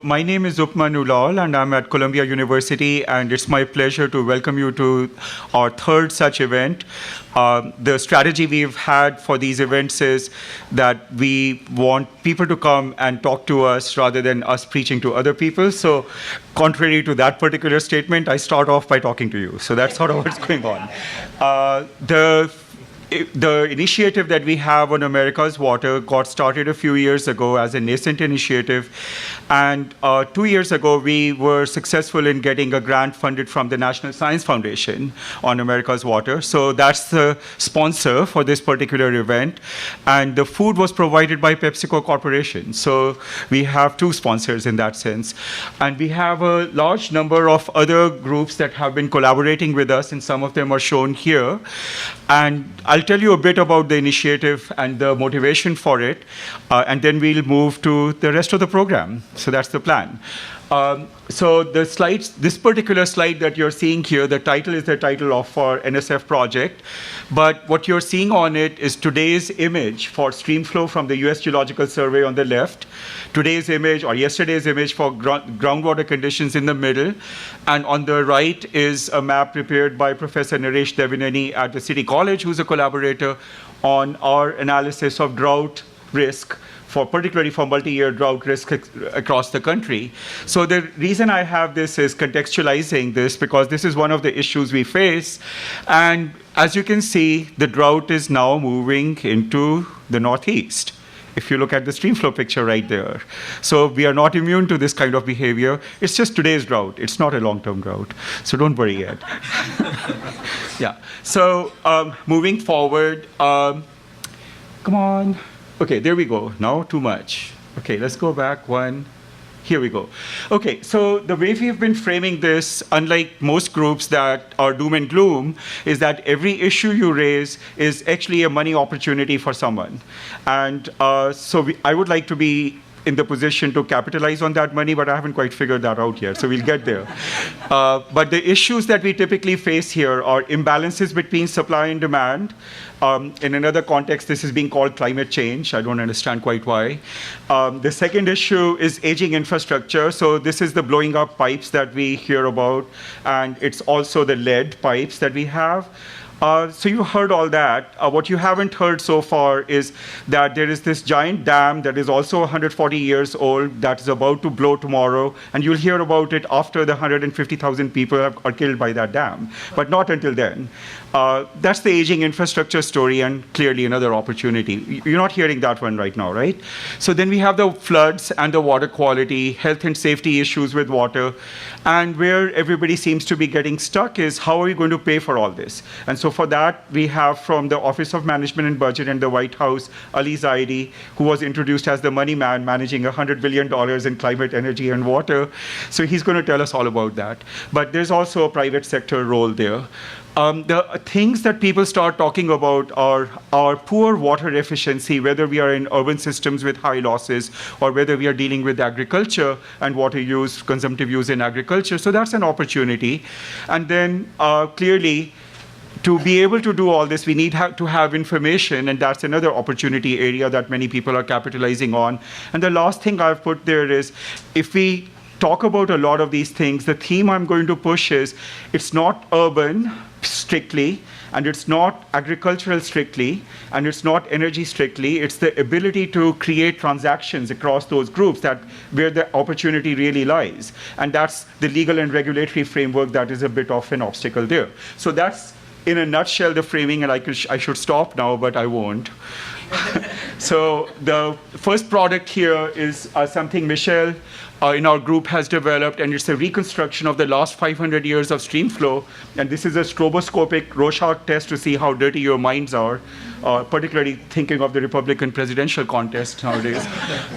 My name is Upman Ulal, and I'm at Columbia University, and it's my pleasure to welcome you to our third such event. The strategy we've had for these events is that we want people to come and talk to us rather than us preaching to other people. So, contrary to that particular statement, I start off by talking to you. So that's sort of what's going on. The initiative that we have on America's Water got started a few years ago as a nascent initiative. And 2 years ago, we were successful in getting a grant funded from the National Science Foundation on America's Water. So that's the sponsor for this particular event. And the food was provided by PepsiCo Corporation. So we have two sponsors in that sense. And we have a large number of other groups that have been collaborating with us, and some of them are shown here. And I'll tell you a bit about the initiative and the motivation for it, and then we'll move to the rest of the program. So that's the plan. So the slides, this particular slide that you're seeing here, the title is the title of our NSF project. But what you're seeing on it is today's image for stream flow from the US Geological Survey on the left, today's image or yesterday's image for groundwater conditions in the middle, and on the right is a map prepared by Professor Naresh Devineni at the City College, who's a collaborator on our analysis of drought risk, particularly for multi-year drought risk across the country. So the reason I have this is contextualizing this because this is one of the issues we face. And as you can see, the drought is now moving into the Northeast, if you look at the streamflow picture right there. So we are not immune to this kind of behavior. It's just today's drought. It's not a long-term drought. So don't worry yet. Yeah. So moving forward, come on. Okay, there we go. Now too much. Okay, let's go back one. Here we go. Okay, so the way we've been framing this, unlike most groups that are doom and gloom, is that every issue you raise is actually a money opportunity for someone. And I would like to be in the position to capitalize on that money, but I haven't quite figured that out yet, so we'll get there. But the issues that we typically face here are imbalances between supply and demand. In another context, this is being called climate change. I don't understand quite why. The second issue is aging infrastructure. So this is the blowing up pipes that we hear about, and it's also the lead pipes that we have. So you heard all that. What you haven't heard so far is that there is this giant dam that is also 140 years old that is about to blow tomorrow, and you'll hear about it after the 150,000 people are killed by that dam, but not until then. That's the aging infrastructure story, and clearly another opportunity. You're not hearing that one right now, right? So then we have the floods and the water quality, health and safety issues with water, and where everybody seems to be getting stuck is how are we going to pay for all this? And so for that, we have from the Office of Management and Budget and the White House, Ali Zaidi, who was introduced as the money man managing $100 billion in climate, energy, and water. So he's going to tell us all about that. But there's also a private sector role there. The things that people start talking about are our poor water efficiency, whether we are in urban systems with high losses or whether we are dealing with agriculture and water use, consumptive use in agriculture. So that's an opportunity. And then clearly, to be able to do all this, we need to have information, and that's another opportunity area that many people are capitalizing on. And the last thing I've put there is, if we talk about a lot of these things, the theme I'm going to push is, it's not urban strictly, and it's not agricultural strictly, and it's not energy strictly. It's the ability to create transactions across those groups where the opportunity really lies. And that's the legal and regulatory framework that is a bit of an obstacle there. So that's, in a nutshell, the framing, and I should stop now, but I won't. So the first product here is something Michelle in our group has developed, and it's a reconstruction of the last 500 years of stream flow. And this is a stroboscopic Rorschach test to see how dirty your minds are, particularly thinking of the Republican presidential contest nowadays.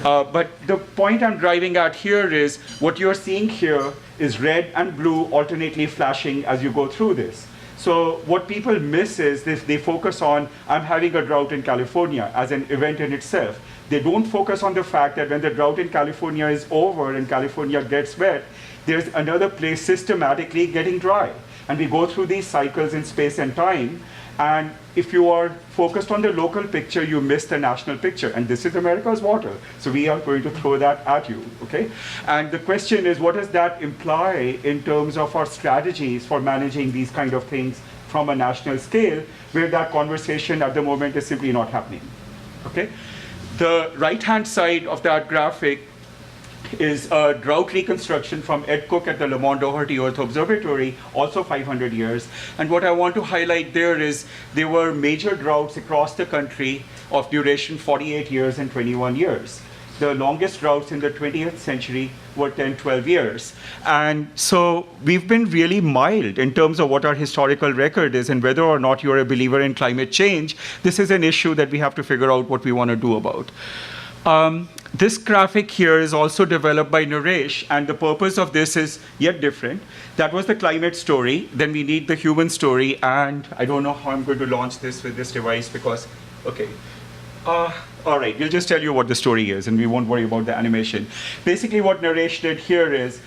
But the point I'm driving at here is what you're seeing here is red and blue alternately flashing as you go through this. So what people miss is they focus on, I'm having a drought in California as an event in itself. They don't focus on the fact that when the drought in California is over and California gets wet, there's another place systematically getting dry. And we go through these cycles in space and time. And if you are focused on the local picture, you miss the national picture. And this is America's water. So we are going to throw that at you, okay? And the question is, what does that imply in terms of our strategies for managing these kind of things from a national scale, where that conversation at the moment is simply not happening, okay? The right-hand side of that graphic is a drought reconstruction from Ed Cook at the Lamont Doherty Earth Observatory, also 500 years. And what I want to highlight there is there were major droughts across the country of duration 48 years and 21 years. The longest droughts in the 20th century were 10, 12 years. And so we've been really mild in terms of what our historical record is, and whether or not you're a believer in climate change, this is an issue that we have to figure out what we want to do about. This graphic here is also developed by Naresh, and the purpose of this is yet different. That was the climate story. Then we need the human story, and I don't know how I'm going to launch this with this device because, okay. All right, we'll just tell you what the story is, and we won't worry about the animation. Basically, what Naresh did here is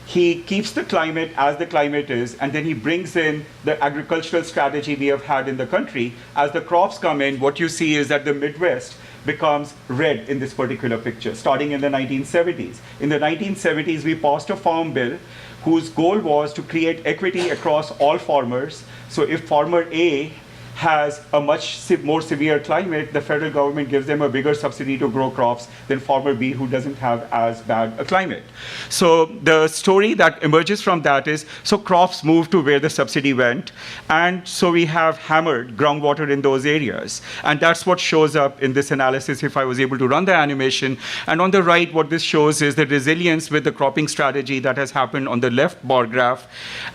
he keeps the climate as the climate is, and then he brings in the agricultural strategy we have had in the country. As the crops come in, what you see is that the Midwest becomes red in this particular picture, starting in the 1970s. In the 1970s, we passed a farm bill whose goal was to create equity across all farmers. So if farmer A has a much more severe climate, the federal government gives them a bigger subsidy to grow crops than farmer B, who doesn't have as bad a climate. So the story that emerges from that is, so crops move to where the subsidy went, and so we have hammered groundwater in those areas. And that's what shows up in this analysis if I was able to run the animation. And on the right, what this shows is the resilience with the cropping strategy that has happened on the left bar graph,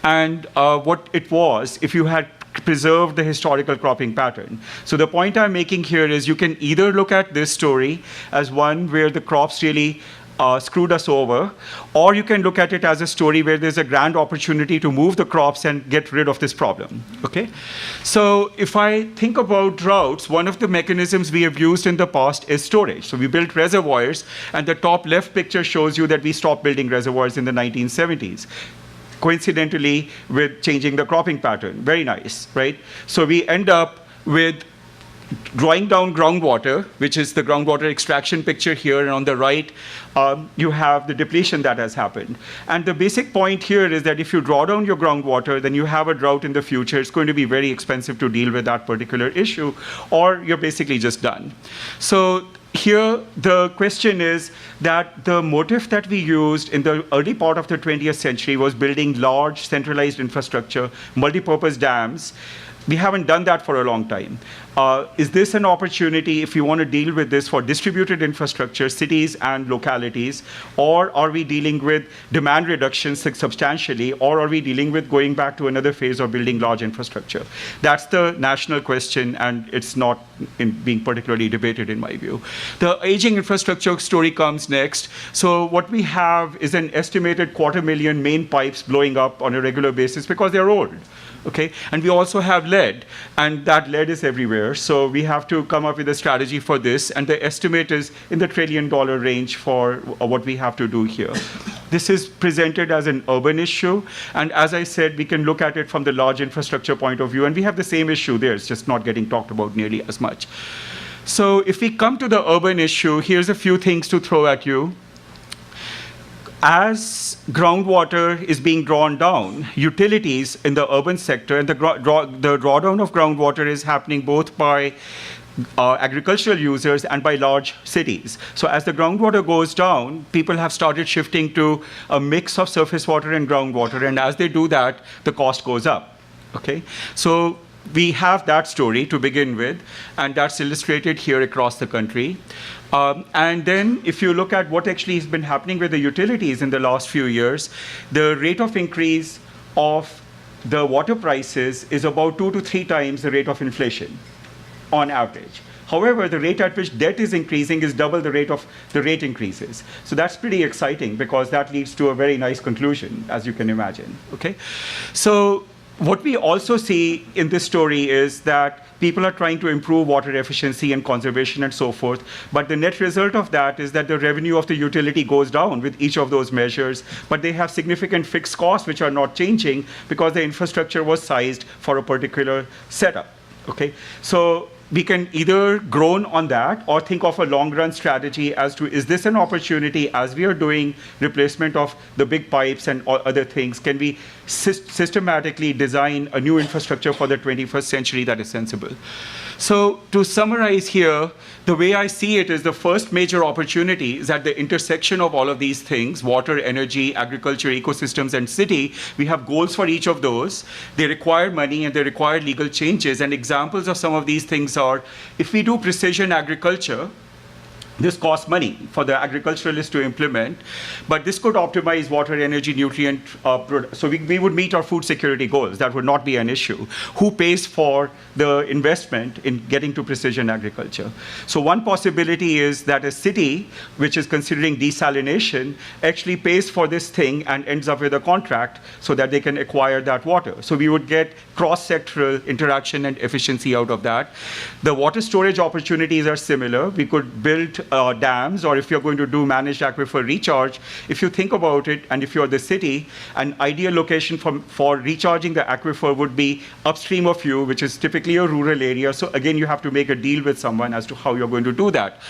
and what it was if you had preserve the historical cropping pattern. So the point I'm making here is you can either look at this story as one where the crops really screwed us over, or you can look at it as a story where there's a grand opportunity to move the crops and get rid of this problem, okay? So if I think about droughts, one of the mechanisms we have used in the past is storage. So we built reservoirs, and the top left picture shows you that we stopped building reservoirs in the 1970s. Coincidentally with changing the cropping pattern. Very nice, right? So we end up with drawing down groundwater, which is the groundwater extraction picture here, and on the right, you have the depletion that has happened. And the basic point here is that if you draw down your groundwater, then you have a drought in the future. It's going to be very expensive to deal with that particular issue, or you're basically just done. So here, the question is that the motive that we used in the early part of the 20th century was building large centralized infrastructure, multi-purpose dams. We haven't done that for a long time. Is this an opportunity, if you want to deal with this, for distributed infrastructure, cities and localities, or are we dealing with demand reductions substantially, or are we dealing with going back to another phase of building large infrastructure? That's the national question, and it's not being particularly debated in my view. The aging infrastructure story comes next. So what we have is an estimated 250,000 main pipes blowing up on a regular basis because they're old. Okay, and we also have lead, and that lead is everywhere. So we have to come up with a strategy for this, and the estimate is in the $1 trillion range for what we have to do here. This is presented as an urban issue, and as I said, we can look at it from the large infrastructure point of view, and we have the same issue there. It's just not getting talked about nearly as much. So if we come to the urban issue, here's a few things to throw at you. As groundwater is being drawn down, utilities in the urban sector, and the drawdown of groundwater is happening both by agricultural users and by large cities. So as the groundwater goes down, people have started shifting to a mix of surface water and groundwater, and as they do that, the cost goes up. Okay? So we have that story to begin with, and that's illustrated here across the country. And then if you look at what actually has been happening with the utilities in the last few years, the rate of increase of the water prices is about 2 to 3 times the rate of inflation on average. However, the rate at which debt is increasing is double the rate of the rate increases. So that's pretty exciting because that leads to a very nice conclusion, as you can imagine. Okay? So what we also see in this story is that people are trying to improve water efficiency and conservation and so forth, but the net result of that is that the revenue of the utility goes down with each of those measures, but they have significant fixed costs which are not changing because the infrastructure was sized for a particular setup. Okay, so we can either groan on that or think of a long-run strategy as to, is this an opportunity as we are doing replacement of the big pipes and all other things, can we systematically design a new infrastructure for the 21st century that is sensible? So to summarize here, the way I see it is the first major opportunity is at the intersection of all of these things, water, energy, agriculture, ecosystems, and city. We have goals for each of those. They require money and they require legal changes. And examples of some of these things are, if we do precision agriculture, this costs money for the agriculturalists to implement, but this could optimize water, energy, nutrient, so we would meet our food security goals. That would not be an issue. Who pays for the investment in getting to precision agriculture? So one possibility is that a city, which is considering desalination, actually pays for this thing and ends up with a contract so that they can acquire that water. So we would get cross-sectoral interaction and efficiency out of that. The water storage opportunities are similar. We could build dams, or if you're going to do managed aquifer recharge, if you think about it, and if you're the city, an ideal location for recharging the aquifer would be upstream of you, which is typically a rural area. So again, you have to make a deal with someone as to how you're going to do that.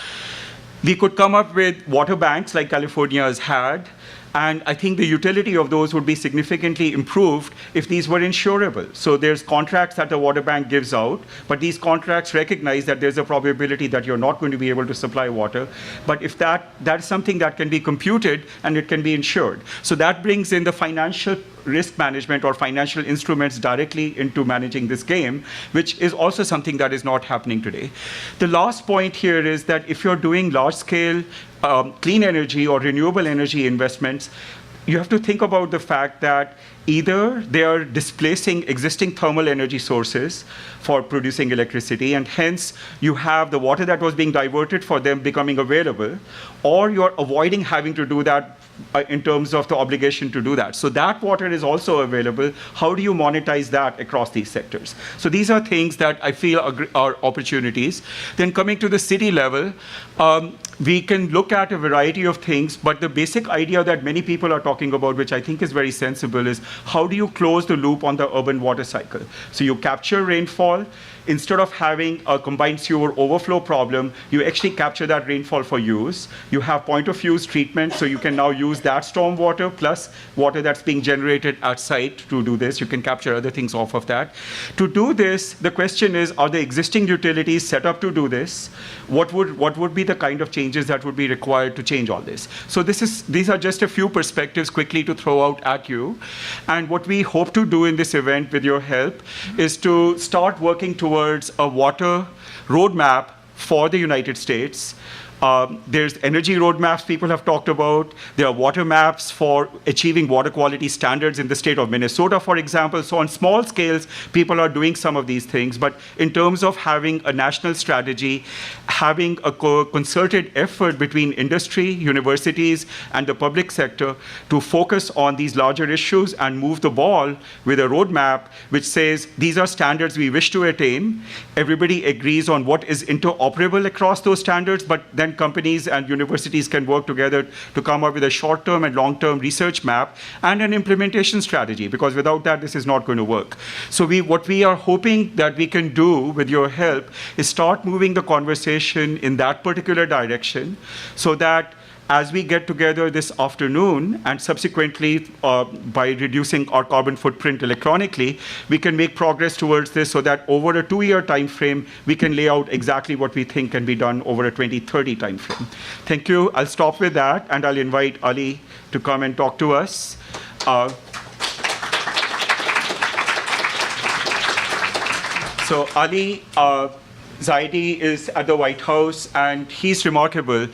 We could come up with water banks like California has had, and I think the utility of those would be significantly improved if these were insurable. So there's contracts that the water bank gives out, but these contracts recognize that there's a probability that you're not going to be able to supply water. But if that's something that can be computed and it can be insured. So that brings in the financial risk management or financial instruments directly into managing this game, which is also something that is not happening today. The last point here is that if you're doing large-scale clean energy or renewable energy investments, you have to think about the fact that either they are displacing existing thermal energy sources for producing electricity, and hence you have the water that was being diverted for them becoming available, or you're avoiding having to do that in terms of the obligation to do that. So that water is also available. How do you monetize that across these sectors? So these are things that I feel are opportunities. Then coming to the city level, we can look at a variety of things, but the basic idea that many people are talking about, which I think is very sensible, is how do you close the loop on the urban water cycle? So you capture rainfall. Instead of having a combined sewer overflow problem, you actually capture that rainfall for use. You have point-of-use treatment, so you can now use that storm water plus water that's being generated at site to do this. You can capture other things off of that. To do this, the question is, are the existing utilities set up to do this? What would be the kind of changes that would be required to change all this? So these are just a few perspectives quickly to throw out at you. And what we hope to do in this event with your help is to start working towards a water roadmap for the United States. There's energy roadmaps people have talked about. There are water maps for achieving water quality standards in the state of Minnesota, for example. So on small scales, people are doing some of these things. But in terms of having a national strategy, having a concerted effort between industry, universities, and the public sector to focus on these larger issues and move the ball with a roadmap which says these are standards we wish to attain. Everybody agrees on what is interoperable across those standards, but then companies and universities can work together to come up with a short-term and long-term research map and an implementation strategy, because without that, this is not going to work. So what we are hoping that we can do with your help is start moving the conversation in that particular direction so that as we get together this afternoon and subsequently by reducing our carbon footprint electronically, we can make progress towards this so that over a 2-year time frame, we can lay out exactly what we think can be done over a 2030 time frame. Thank you. I'll stop with that, and I'll invite Ali to come and talk to us. So Ali Zaidi is at the White House, and he's remarkable.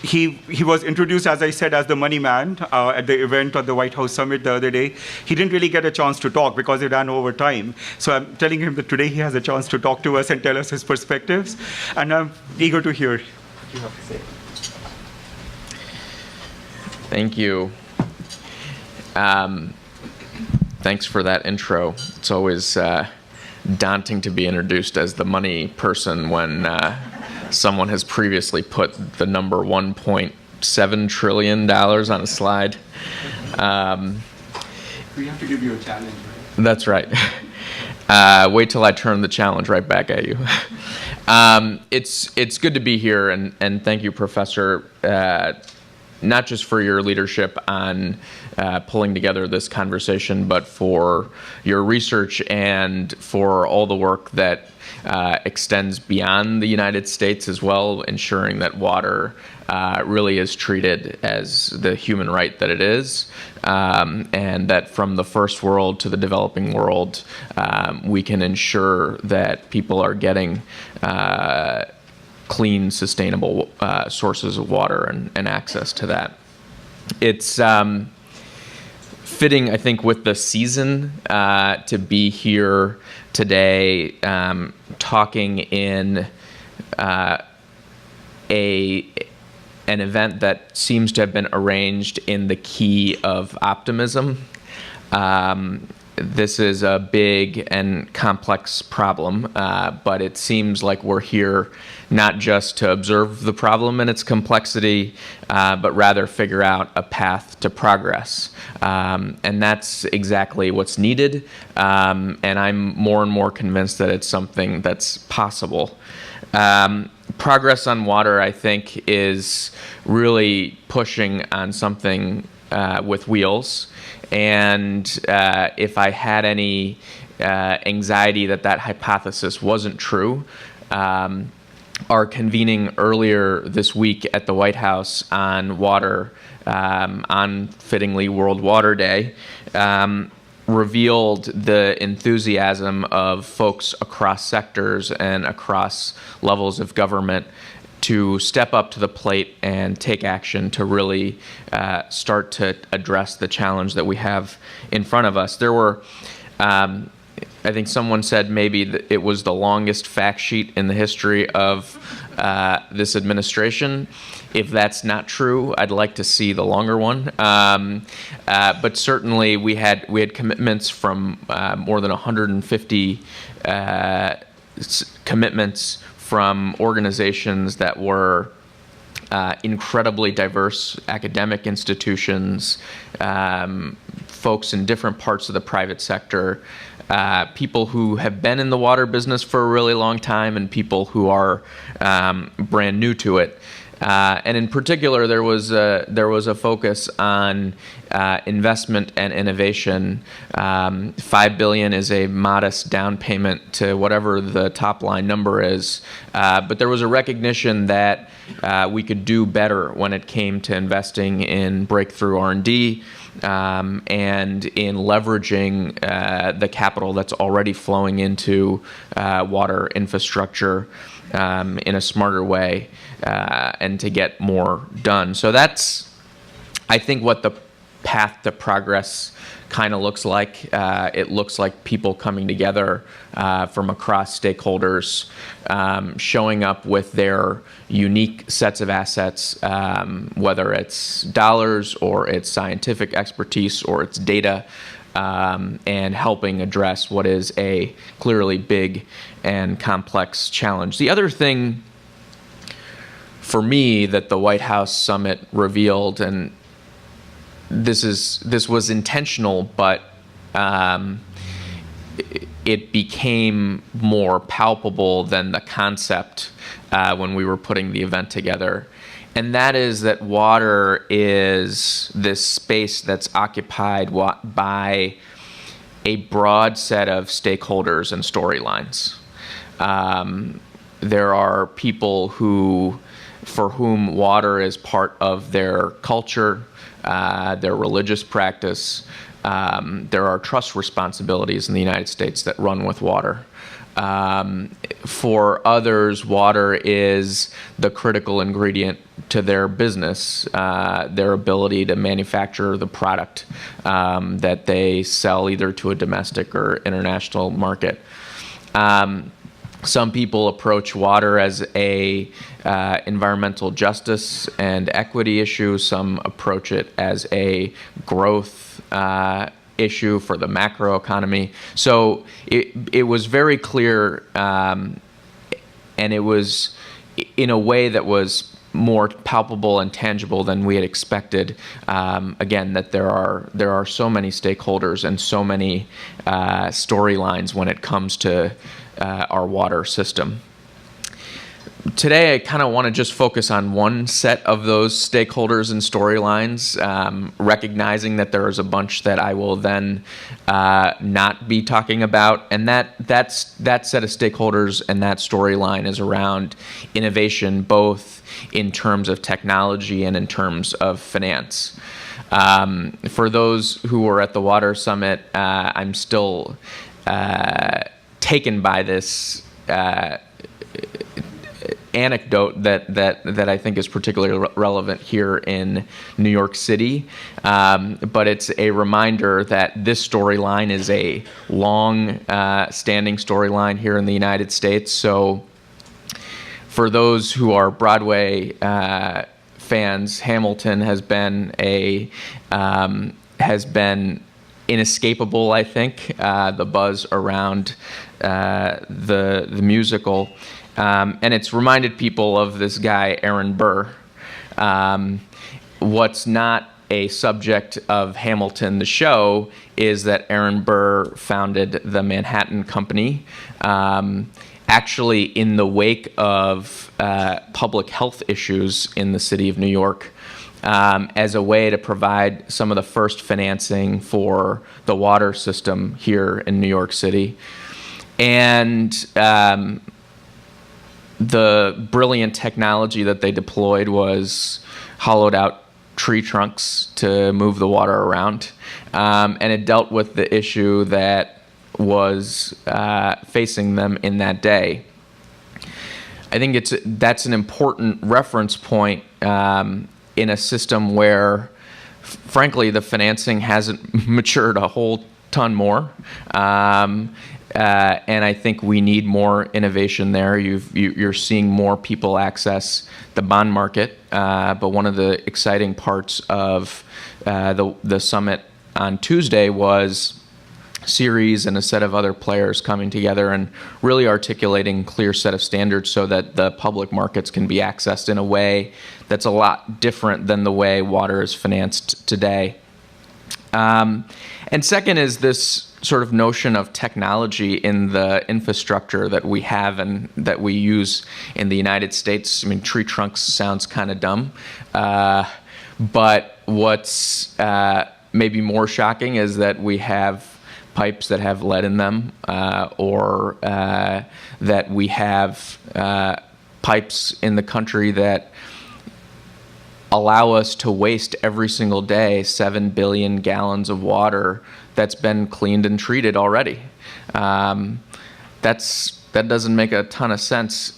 He was introduced, as I said, as the money man at the event at the White House Summit the other day. He didn't really get a chance to talk because it ran over time. So I'm telling him that today he has a chance to talk to us and tell us his perspectives. And I'm eager to hear what you have to say. Thank you. Thanks for that intro. It's always daunting to be introduced as the money person when someone has previously put the number $1.7 trillion on a slide. We have to give you a challenge, right? That's right. Wait till I turn the challenge right back at you. It's good to be here, and thank you, Professor, not just for your leadership on pulling together this conversation, but for your research and for all the work that extends beyond the United States as well, ensuring that water really is treated as the human right that it is, and that from the first world to the developing world, we can ensure that people are getting clean, sustainable sources of water and access to that. It's fitting, I think, with the season to be here today talking in an event that seems to have been arranged in the Key of Optimism. This is a big and complex problem, but it seems like we're here not just to observe the problem and its complexity, but rather figure out a path to progress. And that's exactly what's needed, and I'm more and more convinced that it's something that's possible. Progress on water, I think, is really pushing on something with wheels. And if I had any anxiety that that hypothesis wasn't true, our convening earlier this week at the White House on water, on fittingly World Water Day, revealed the enthusiasm of folks across sectors and across levels of government to step up to the plate and take action to really start to address the challenge that we have in front of us. There were, I think someone said maybe that it was the longest fact sheet in the history of this administration. If that's not true, I'd like to see the longer one. But certainly we had commitments from more than 150 commitments from organizations that were incredibly diverse, academic institutions, folks in different parts of the private sector, people who have been in the water business for a really long time, and people who are brand new to it. And in particular, there was a focus on investment and innovation. $5 billion is a modest down payment to whatever the top line number is, but there was a recognition that we could do better when it came to investing in breakthrough R&D and in leveraging the capital that's already flowing into water infrastructure in a smarter way, and to get more done. So that's, I think, what the path to progress kind of looks like. It looks like people coming together from across stakeholders, showing up with their unique sets of assets, whether it's dollars or it's scientific expertise or it's data, and helping address what is a clearly big and complex challenge. The other thing for me that the White House summit revealed, and this was intentional, but it became more palpable than the concept when we were putting the event together. And that is that water is this space that's occupied by a broad set of stakeholders and storylines. There are people for whom water is part of their culture, their religious practice. There are trust responsibilities in the United States that run with water. For others, water is the critical ingredient to their business, their ability to manufacture the product that they sell either to a domestic or international market. Some people approach water as a environmental justice and equity issue. Some approach it as a growth issue for the macroeconomy. So it was very clear, and it was in a way that was more palpable and tangible than we had expected. Again, that there are so many stakeholders and so many storylines when it comes to our water system. Today, I kind of want to just focus on one set of those stakeholders and storylines, recognizing that there is a bunch that I will then not be talking about. And that set of stakeholders and that storyline is around innovation, both in terms of technology and in terms of finance. For those who were at the Water Summit, I'm still taken by this anecdote that I think is particularly relevant here in New York City, but it's a reminder that this storyline is a long standing storyline here in the United States. So for those who are Broadway fans, Hamilton has been inescapable, I think, the buzz around the musical. And it's reminded people of this guy, Aaron Burr. What's not a subject of Hamilton, the show, is that Aaron Burr founded the Manhattan Company, actually in the wake of public health issues in the city of New York, as a way to provide some of the first financing for the water system here in New York City. And the brilliant technology that they deployed was hollowed out tree trunks to move the water around. And it dealt with the issue that was facing them in that day. I think that's an important reference point in a system where, frankly, the financing hasn't matured a whole ton more. And I think we need more innovation there. You're seeing more people access the bond market, but one of the exciting parts of the summit on Tuesday was Ceres and a set of other players coming together and really articulating a clear set of standards so that the public markets can be accessed in a way that's a lot different than the way water is financed today. And second is this sort of notion of technology in the infrastructure that we have and that we use in the United States. I mean, tree trunks sounds kind of dumb, but what's maybe more shocking is that we have pipes that have lead in them, or that we have pipes in the country that allow us to waste every single day 7 billion gallons of water that's been cleaned and treated already. That doesn't make a ton of sense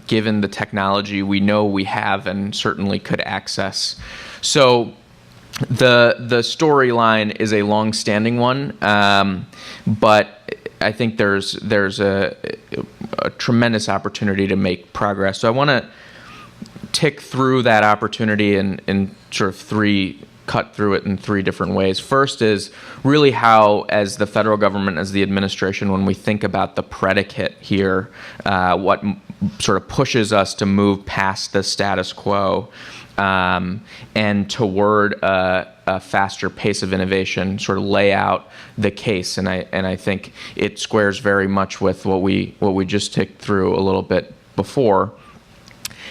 given the technology we know we have and certainly could access. So the storyline is a long-standing one, but I think there's a tremendous opportunity to make progress. So I want to tick through that opportunity and sort of cut through it in three different ways. First is really how, as the federal government, as the administration, when we think about the predicate here, what sort of pushes us to move past the status quo and toward a faster pace of innovation, sort of lay out the case. And I think it squares very much with what we just ticked through a little bit before.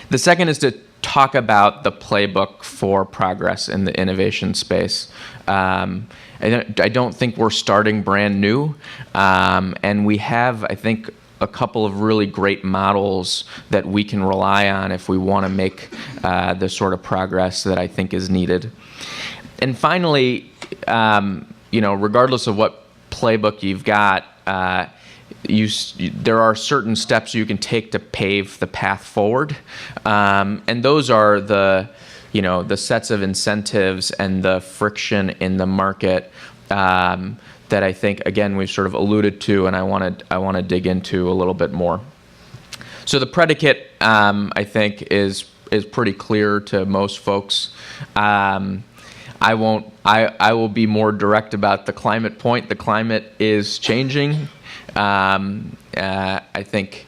The second is to talk about the playbook for progress in the innovation space. I don't think we're starting brand new, and we have, I think, a couple of really great models that we can rely on if we want to make the sort of progress that I think is needed. And finally, regardless of what playbook you've got, there are certain steps you can take to pave the path forward, and those are the sets of incentives and the friction in the market that I think, again, we've sort of alluded to, and I want to dig into a little bit more. So the predicate, I think, is pretty clear to most folks. I will be more direct about the climate point. The climate is changing. I think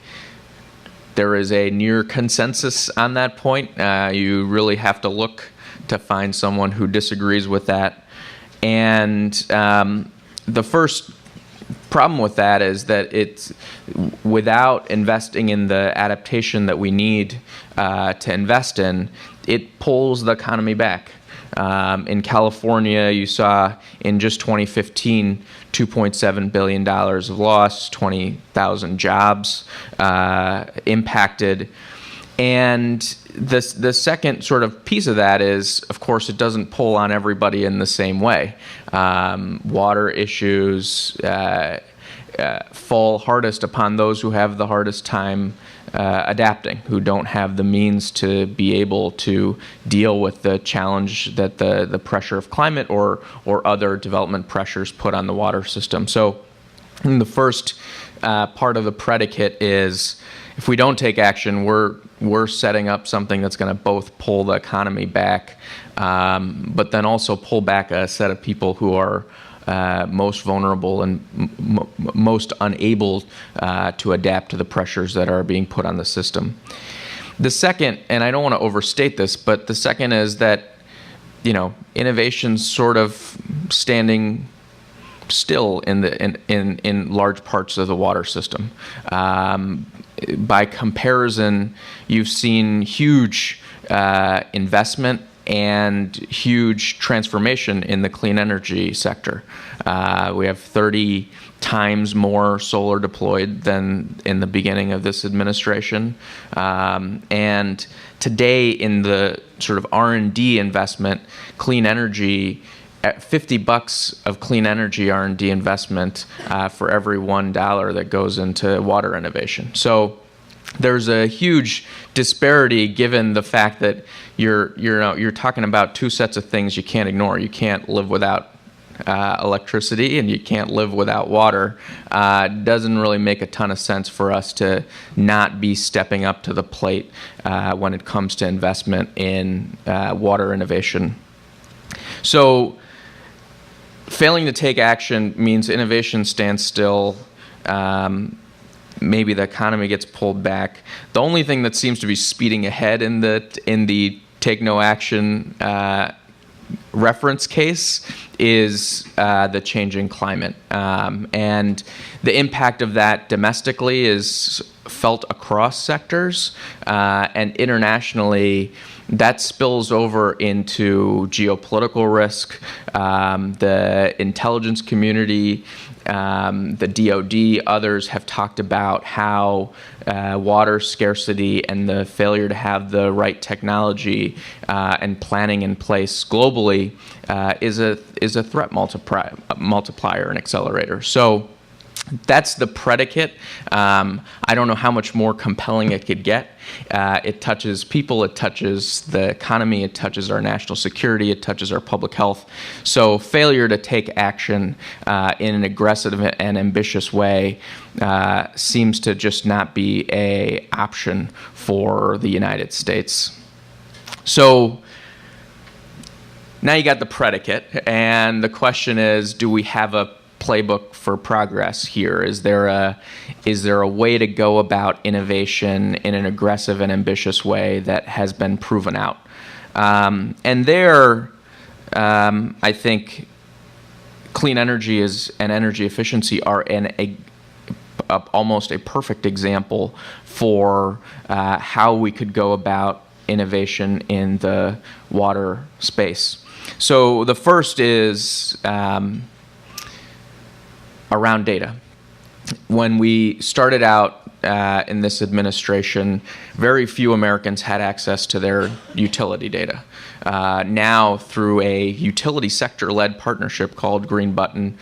there is a near consensus on that point. You really have to look to find someone who disagrees with that. And the first problem with that is that it's without investing in the adaptation that we need to invest in, it pulls the economy back. In California, you saw in just 2015, $2.7 billion of loss, 20,000 jobs impacted. And the second sort of piece of that is, of course, it doesn't pull on everybody in the same way. Water issues fall hardest upon those who have the hardest time adapting, who don't have the means to be able to deal with the challenge that the pressure of climate or other development pressures put on the water system. So the first part of the predicate is, if we don't take action, we're setting up something that's going to both pull the economy back, but then also pull back a set of people who are most vulnerable and most unable to adapt to the pressures that are being put on the system. The second, and I don't want to overstate this, but the second is that, innovation's sort of standing still in large parts of the water system. By comparison, you've seen huge investment and huge transformation in the clean energy sector. We have 30 times more solar deployed than in the beginning of this administration. And today, in the sort of R&D investment, clean energy, at $50 of clean energy R&D investment for every $1 that goes into water innovation. So there's a huge disparity given the fact that you're talking about two sets of things you can't ignore. You can't live without electricity, and you can't live without water. Doesn't really make a ton of sense for us to not be stepping up to the plate when it comes to investment in water innovation. So failing to take action means innovation stands still. Maybe the economy gets pulled back. The only thing that seems to be speeding ahead in the take no action reference case is the changing climate. And the impact of that domestically is felt across sectors, and internationally that spills over into geopolitical risk. The intelligence community, the DoD, others have talked about how water scarcity and the failure to have the right technology and planning in place globally is a threat multiplier and accelerator. So that's the predicate. I don't know how much more compelling it could get. It touches people, it touches the economy, it touches our national security, it touches our public health. So failure to take action in an aggressive and ambitious way seems to just not be an option for the United States. So now you got the predicate, and the question is, do we have a playbook for progress here? Is there a way to go about innovation in an aggressive and ambitious way that has been proven out? And there, I think clean energy and energy efficiency are almost a perfect example for how we could go about innovation in the water space. So the first is around data. When we started out in this administration, very few Americans had access to their utility data. Now, through a utility sector-led partnership called Green Button,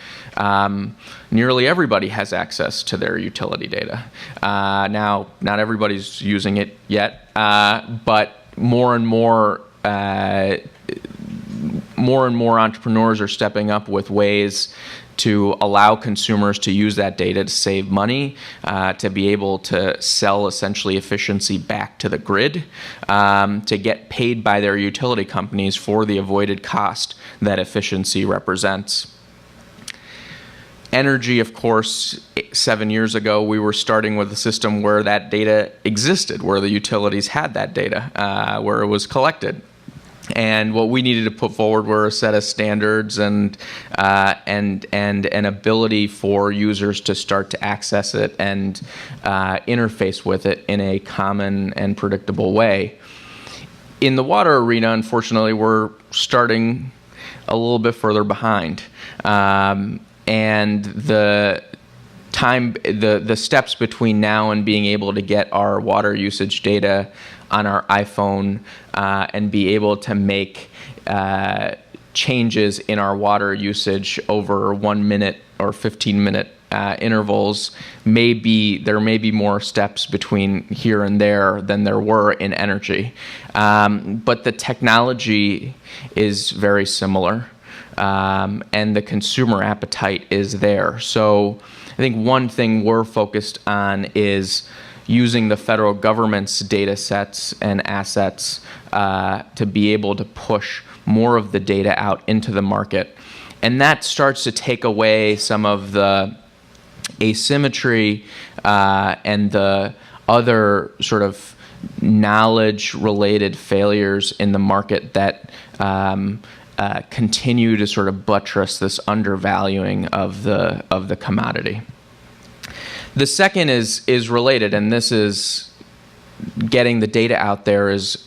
nearly everybody has access to their utility data. Now, not everybody's using it yet, but more and more entrepreneurs are stepping up with ways to allow consumers to use that data to save money, to be able to sell essentially efficiency back to the grid, to get paid by their utility companies for the avoided cost that efficiency represents. Energy, of course, 7 years ago, we were starting with a system where that data existed, where the utilities had that data, where it was collected. And what we needed to put forward were a set of standards and an ability for users to start to access it and interface with it in a common and predictable way. In the water arena, unfortunately, we're starting a little bit further behind. And the steps between now and being able to get our water usage data on our iPhone and be able to make changes in our water usage over 1 minute or 15-minute intervals, there may be more steps between here and there than there were in energy. But the technology is very similar, and the consumer appetite is there. So I think one thing we're focused on is using the federal government's data sets and assets to be able to push more of the data out into the market. And that starts to take away some of the asymmetry and the other sort of knowledge-related failures in the market that continue to sort of buttress this undervaluing of the commodity. The second is related, and this is getting the data out there is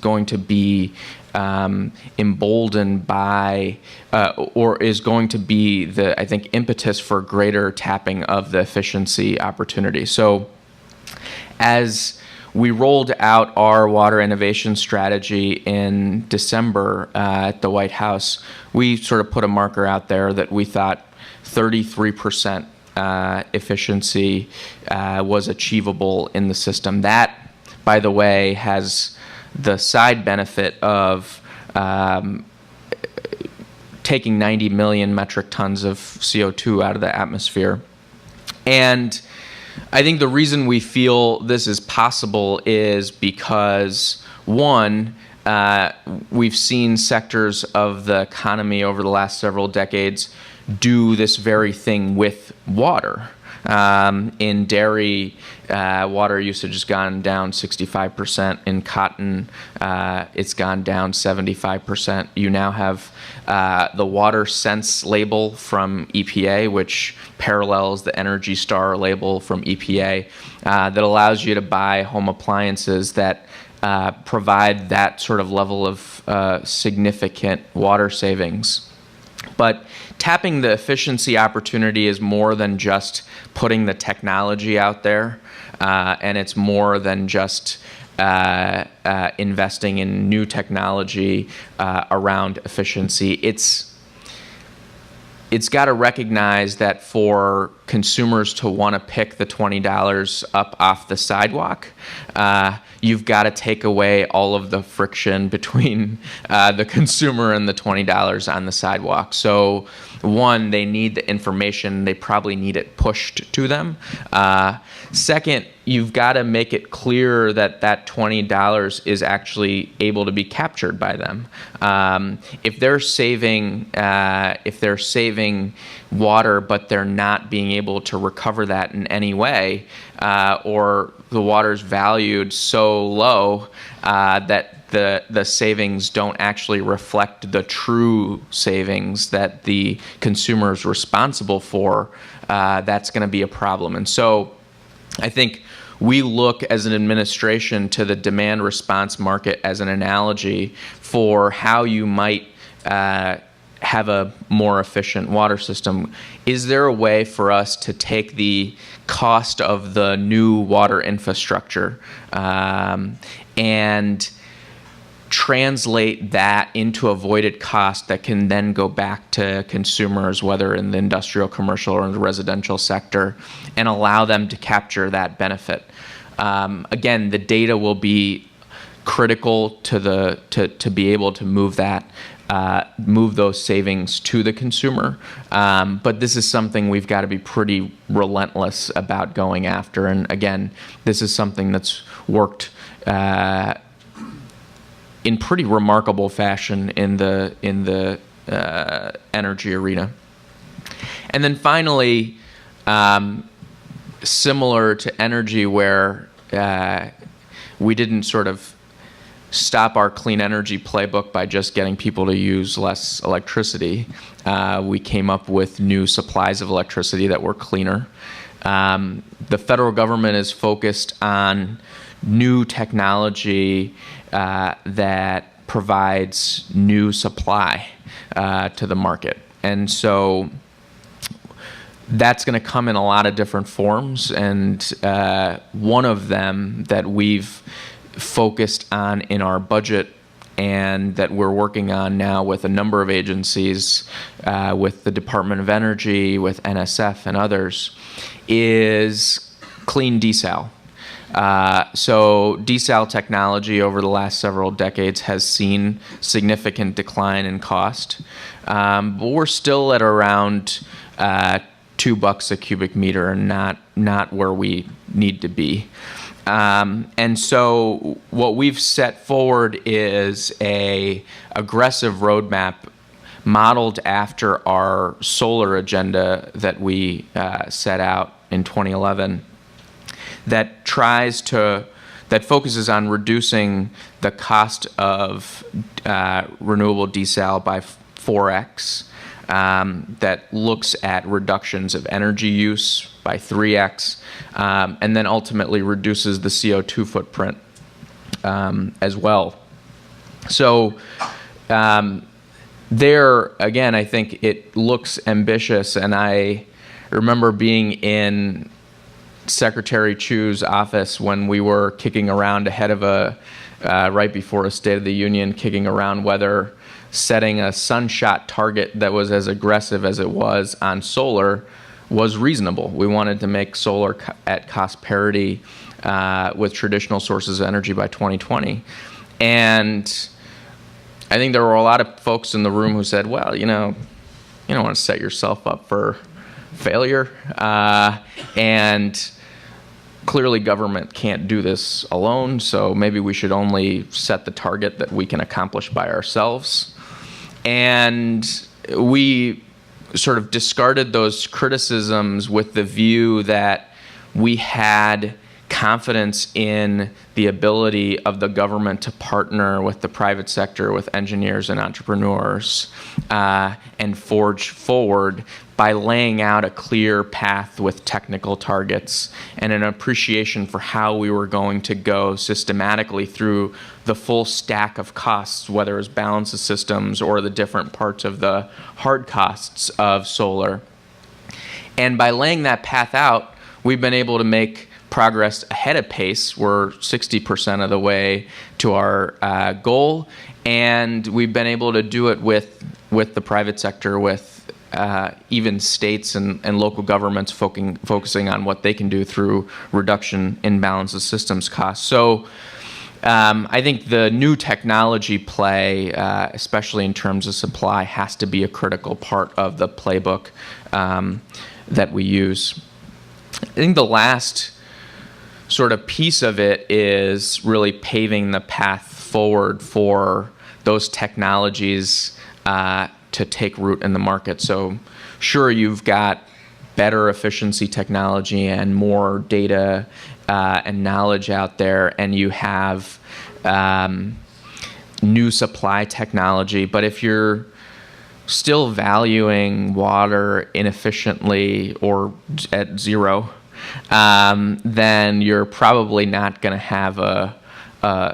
going to be emboldened by, or is going to be the, I think, impetus for greater tapping of the efficiency opportunity. So as we rolled out our water innovation strategy in December at the White House, we sort of put a marker out there that we thought 33% efficiency was achievable in the system. That, by the way, has the side benefit of taking 90 million metric tons of CO2 out of the atmosphere. And I think the reason we feel this is possible is because, one, we've seen sectors of the economy over the last several decades do this very thing with water. In dairy, water usage has gone down 65%. In cotton, it's gone down 75%. You now have the Water Sense label from EPA, which parallels the Energy Star label from EPA, that allows you to buy home appliances that provide that sort of level of significant water savings. But tapping the efficiency opportunity is more than just putting the technology out there, and it's more than just investing in new technology around efficiency. It's got to recognize that for consumers to want to pick the $20 up off the sidewalk, you've got to take away all of the friction between the consumer and the $20 on the sidewalk. So, one, they need the information. They probably need it pushed to them. Second, you've got to make it clear that that $20 is actually able to be captured by them. If they're saving water, but they're not being able to recover that in any way, or the water's valued so low that the savings don't actually reflect the true savings that the consumer is responsible for, that's going to be a problem. And so I think we look as an administration to the demand response market as an analogy for how you might have a more efficient water system. Is there a way for us to take the cost of the new water infrastructure and translate that into avoided cost that can then go back to consumers, whether in the industrial, commercial, or in the residential sector, and allow them to capture that benefit? Again, the data will be critical to be able to move those savings to the consumer. But this is something we've got to be pretty relentless about going after. And again, this is something that's worked in pretty remarkable fashion in the energy arena. And then finally, similar to energy, where we didn't sort of stop our clean energy playbook by just getting people to use less electricity. We came up with new supplies of electricity that were cleaner. The federal government is focused on new technology that provides new supply to the market. And so that's going to come in a lot of different forms. And one of them that we've focused on in our budget and that we're working on now with a number of agencies, with the Department of Energy, with NSF and others, is clean desal. So desal technology over the last several decades has seen significant decline in cost, but we're still at around $2 a cubic meter, and not where we need to be. And so what we've set forward is a aggressive roadmap modeled after our solar agenda that we set out in 2011 that focuses on reducing the cost of renewable desal by 4x, that looks at reductions of energy use by 3x, and then ultimately reduces the CO2 footprint as well. So there, again, I think it looks ambitious, and I remember being in Secretary Chu's office when we were kicking around ahead of right before a State of the Union, kicking around whether setting a sunshot target that was as aggressive as it was on solar was reasonable. We wanted to make solar at cost parity with traditional sources of energy by 2020. And I think there were a lot of folks in the room who said, well, you don't want to set yourself up for failure. And clearly government can't do this alone, so maybe we should only set the target that we can accomplish by ourselves. And we sort of discarded those criticisms with the view that we had confidence in the ability of the government to partner with the private sector, with engineers and entrepreneurs, and forge forward by laying out a clear path with technical targets and an appreciation for how we were going to go systematically through the full stack of costs, whether it's balance of systems or the different parts of the hard costs of solar. And by laying that path out, we've been able to make progress ahead of pace. We're 60% of the way to our goal, and we've been able to do it with the private sector, with even states and local governments focusing on what they can do through reduction in balance of systems costs. So I think the new technology play, especially in terms of supply, has to be a critical part of the playbook that we use. I think the last sort of piece of it is really paving the path forward for those technologies to take root in the market. So sure, you've got better efficiency technology and more data and knowledge out there, and you have new supply technology. But if you're still valuing water inefficiently or at zero, then you're probably not going to have a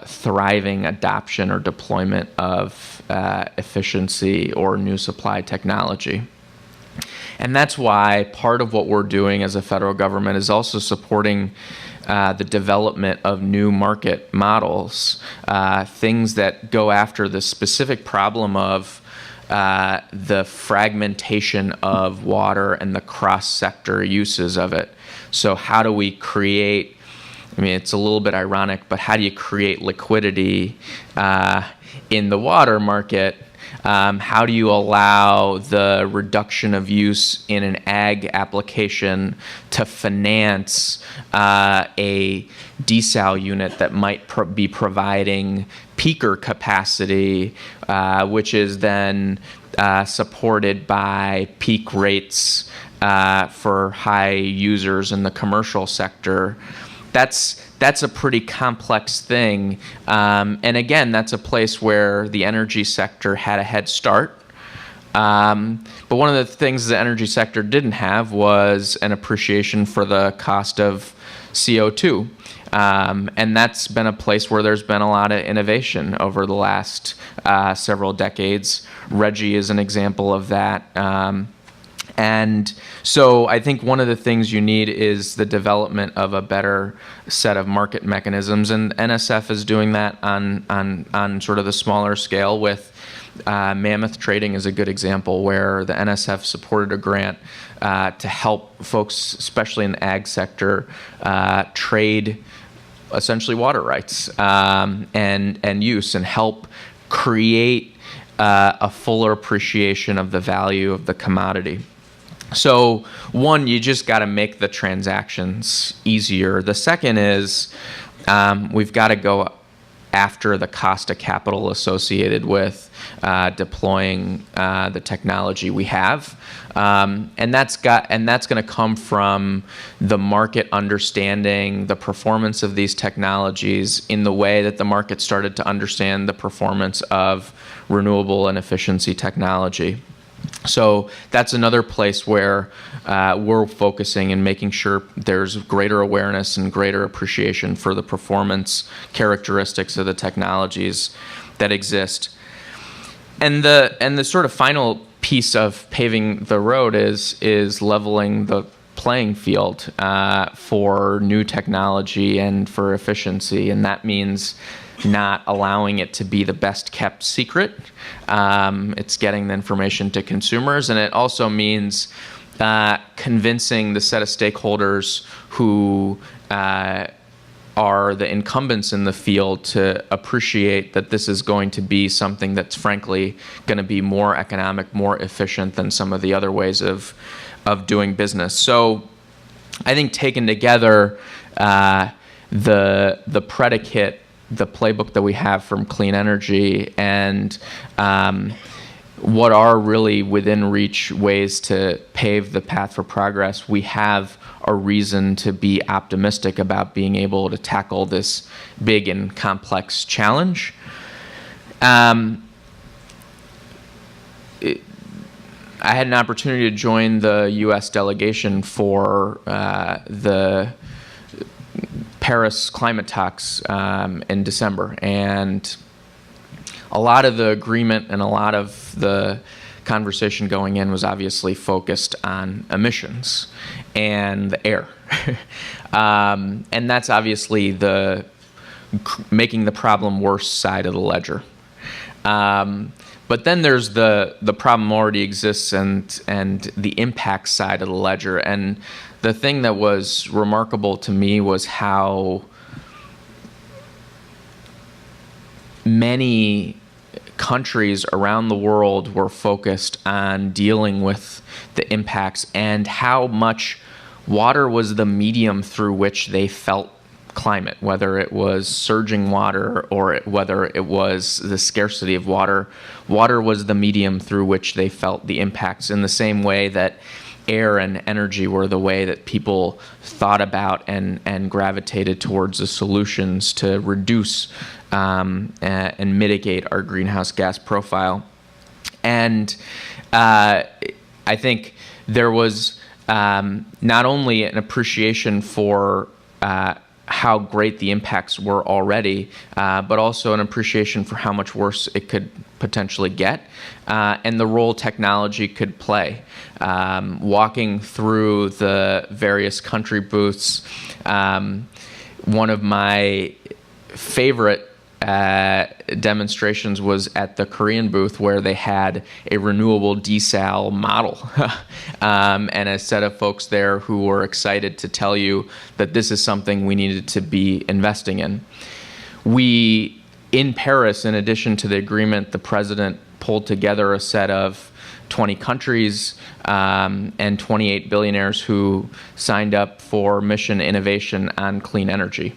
thriving adoption or deployment of efficiency or new supply technology. And that's why part of what we're doing as a federal government is also supporting the development of new market models, things that go after the specific problem of the fragmentation of water and the cross-sector uses of it. So how do we create, I mean, it's a little bit ironic, but how do you create liquidity in the water market? How do you allow the reduction of use in an ag application to finance a desal unit that might be providing peaker capacity, which is then supported by peak rates for high users in the commercial sector. That's a pretty complex thing. And again, that's a place where the energy sector had a head start. But one of the things the energy sector didn't have was an appreciation for the cost of CO2. And that's been a place where there's been a lot of innovation over the last several decades. RGGI is an example of that. And so I think one of the things you need is the development of a better set of market mechanisms, and NSF is doing that on sort of the smaller scale with Mammoth Trading is a good example where the NSF supported a grant to help folks, especially in the ag sector, trade essentially water rights and use, and help create a fuller appreciation of the value of the commodity. So one, you just got to make the transactions easier. The second is we've got to go after the cost of capital associated with deploying the technology we have, and that's going to come from the market understanding the performance of these technologies in the way that the market started to understand the performance of renewable and efficiency technology. So that's another place where we're focusing and making sure there's greater awareness and greater appreciation for the performance characteristics of the technologies that exist. And the sort of final piece of paving the road is leveling the playing field for new technology and for efficiency, and that means not allowing it to be the best kept secret. It's getting the information to consumers, and it also means convincing the set of stakeholders who are the incumbents in the field to appreciate that this is going to be something that's frankly going to be more economic, more efficient than some of the other ways of doing business. So I think taken together, the Predicate, the playbook that we have from clean energy, and what are really within reach ways to pave the path for progress, we have a reason to be optimistic about being able to tackle this big and complex challenge. I had an opportunity to join the U.S. delegation for the Paris climate talks in December, and a lot of the agreement and a lot of the conversation going in was obviously focused on emissions and the air. And that's obviously the making the problem worse side of the ledger. But then there's the problem already exists and the impact side of the ledger. And the thing that was remarkable to me was how many countries around the world were focused on dealing with the impacts, and how much water was the medium through which they felt climate, whether it was surging water or whether it was the scarcity of water. Water was the medium through which they felt the impacts, in the same way that air and energy were the way that people thought about and gravitated towards the solutions to reduce and mitigate our greenhouse gas profile. And I think there was not only an appreciation for how great the impacts were already, but also an appreciation for how much worse it could potentially get, and the role technology could play. Walking through the various country booths, one of my favorite demonstrations was at the Korean booth, where they had a renewable desal model and a set of folks there who were excited to tell you that this is something we needed to be investing in. We, in Paris, in addition to the agreement, the president pulled together a set of 20 countries and 28 billionaires who signed up for mission innovation on clean energy.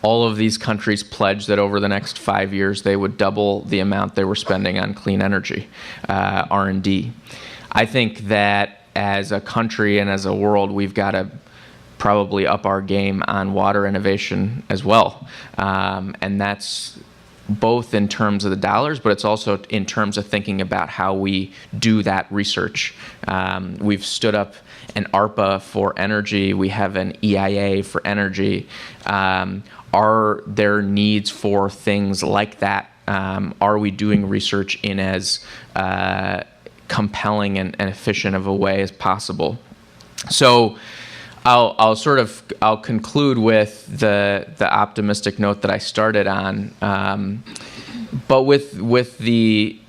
All of these countries pledged that over the next 5 years they would double the amount they were spending on clean energy R&D. I think that as a country and as a world, we've got to probably up our game on water innovation as well. And that's both in terms of the dollars, but it's also in terms of thinking about how we do that research. We've stood up an ARPA for energy. We have an EIA for energy. Are there needs for things like that? Are we doing research in as compelling and efficient of a way as possible? So I'll conclude with the optimistic note that I started on, but with the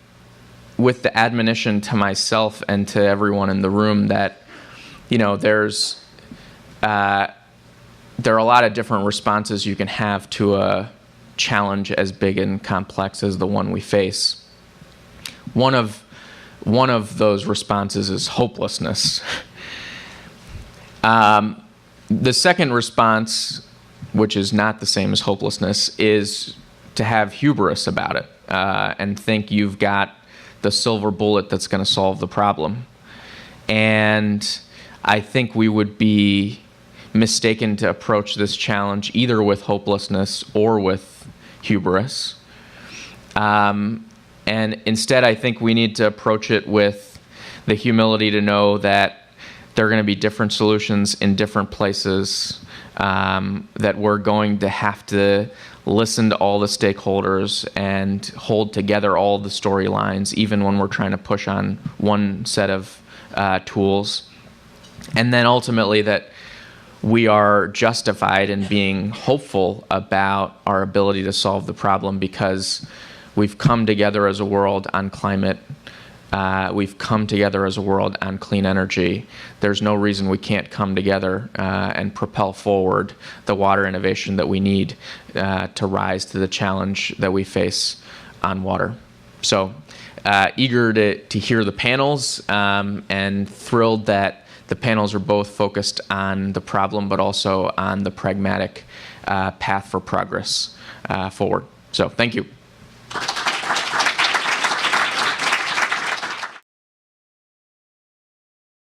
admonition to myself and to everyone in the room that, you know, there are a lot of different responses you can have to a challenge as big and complex as the one we face. One of those responses is hopelessness. The second response, which is not the same as hopelessness, is to have hubris about it and think you've got the silver bullet that's going to solve the problem. And I think we would be mistaken to approach this challenge either with hopelessness or with hubris. And instead, I think we need to approach it with the humility to know that there are going to be different solutions in different places, that we're going to have to listen to all the stakeholders and hold together all the storylines, even when we're trying to push on one set of tools. And then ultimately that we are justified in being hopeful about our ability to solve the problem because we've come together as a world on climate. We've come together as a world on clean energy. There's no reason we can't come together and propel forward the water innovation that we need to rise to the challenge that we face on water. So eager to hear the panels and thrilled that the panels are both focused on the problem but also on the pragmatic path for progress forward. So thank you.